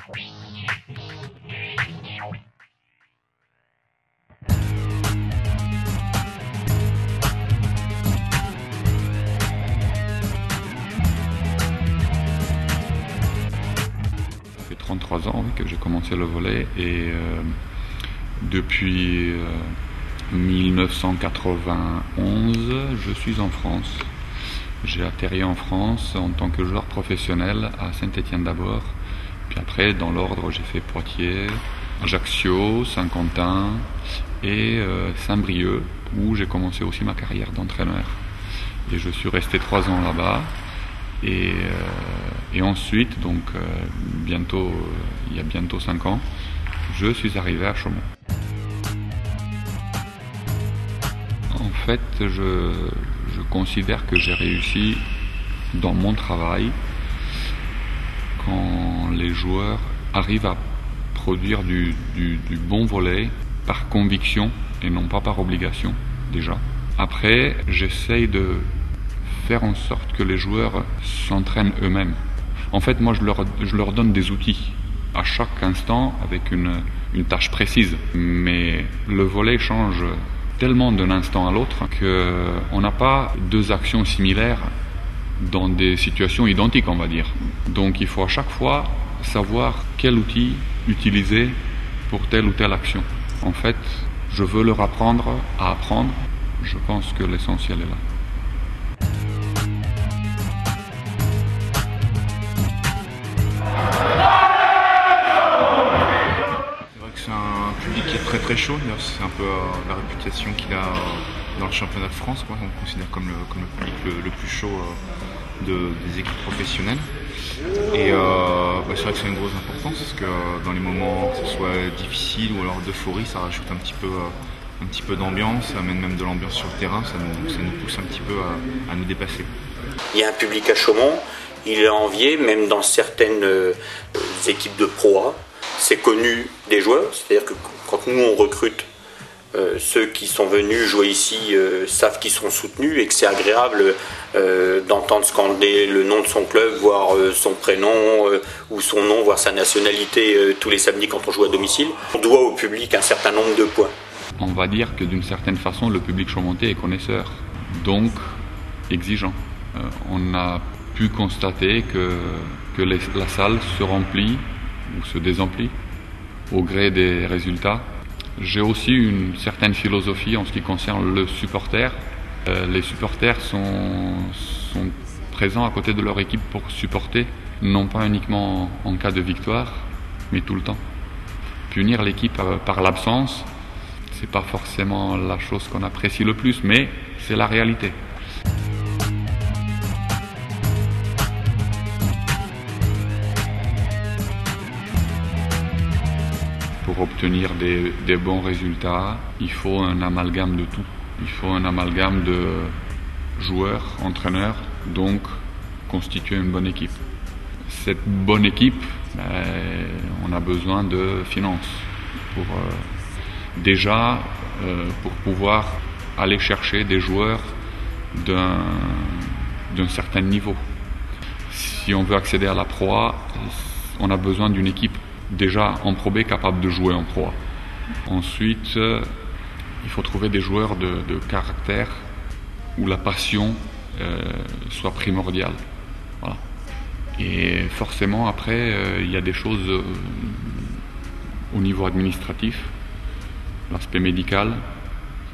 Ça fait 33 ans que j'ai commencé le volley et depuis 1991, je suis en France. J'ai atterri en France en tant que joueur professionnel à Saint-Étienne d'abord. Puis après, dans l'ordre, j'ai fait Poitiers, Ajaccio, Saint-Quentin et Saint-Brieuc, où j'ai commencé aussi ma carrière d'entraîneur. Et je suis resté 3 ans là-bas. Et ensuite, donc il y a bientôt 5 ans, je suis arrivé à Chaumont. En fait, je considère que j'ai réussi dans mon travail quand les joueurs arrivent à produire du bon volley par conviction et non pas par obligation, déjà. Après, j'essaye de faire en sorte que les joueurs s'entraînent eux-mêmes. En fait, moi, je leur donne des outils à chaque instant avec une tâche précise. Mais le volley change tellement d'un instant à l'autre qu'on n'a pas deux actions similaires dans des situations identiques, on va dire. Donc il faut à chaque fois savoir quel outil utiliser pour telle ou telle action. En fait, je veux leur apprendre à apprendre. Je pense que l'essentiel est là. C'est un public qui est très très chaud, c'est un peu la réputation qu'il a dans le championnat de France, quoi. On le considère comme le public le plus chaud des équipes professionnelles. Et c'est vrai que c'est une grosse importance parce que dans les moments que ce soit difficile ou alors d'euphorie, ça rajoute un petit peu d'ambiance, ça amène même de l'ambiance sur le terrain, ça nous pousse un petit peu à nous dépasser. Il y a un public à Chaumont, il est envié, même dans certaines équipes de Pro A. C'est connu des joueurs, c'est-à-dire que quand nous on recrute, ceux qui sont venus jouer ici savent qu'ils seront soutenus et que c'est agréable d'entendre scander le nom de son club, voir son prénom ou son nom, voir sa nationalité tous les samedis quand on joue à domicile. On doit au public un certain nombre de points. On va dire que d'une certaine façon, le public chaumontais est connaisseur, donc exigeant. On a pu constater que la salle se remplit ou se désemplit au gré des résultats. J'ai aussi une certaine philosophie en ce qui concerne le supporter. Les supporters sont présents à côté de leur équipe pour supporter, non pas uniquement en cas de victoire, mais tout le temps. Punir l'équipe par l'absence, c'est pas forcément la chose qu'on apprécie le plus, mais c'est la réalité. Pour obtenir des bons résultats, il faut un amalgame de tout. Il faut un amalgame de joueurs, entraîneurs, donc constituer une bonne équipe. Cette bonne équipe, on a besoin de finances pour pour pouvoir aller chercher des joueurs d'un certain niveau. Si on veut accéder à la Pro A, on a besoin d'une équipe déjà en Pro B capable de jouer en Pro A. Ensuite, il faut trouver des joueurs de caractère où la passion soit primordiale. Voilà. Et forcément, après, il y a des choses au niveau administratif, l'aspect médical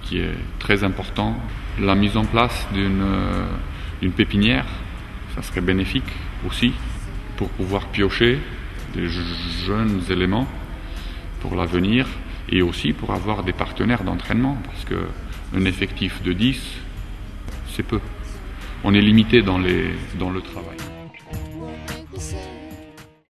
qui est très important. La mise en place d'une pépinière, ça serait bénéfique aussi pour pouvoir piocher des jeunes éléments pour l'avenir et aussi pour avoir des partenaires d'entraînement parce qu'un effectif de 10, c'est peu. On est limité dans le travail.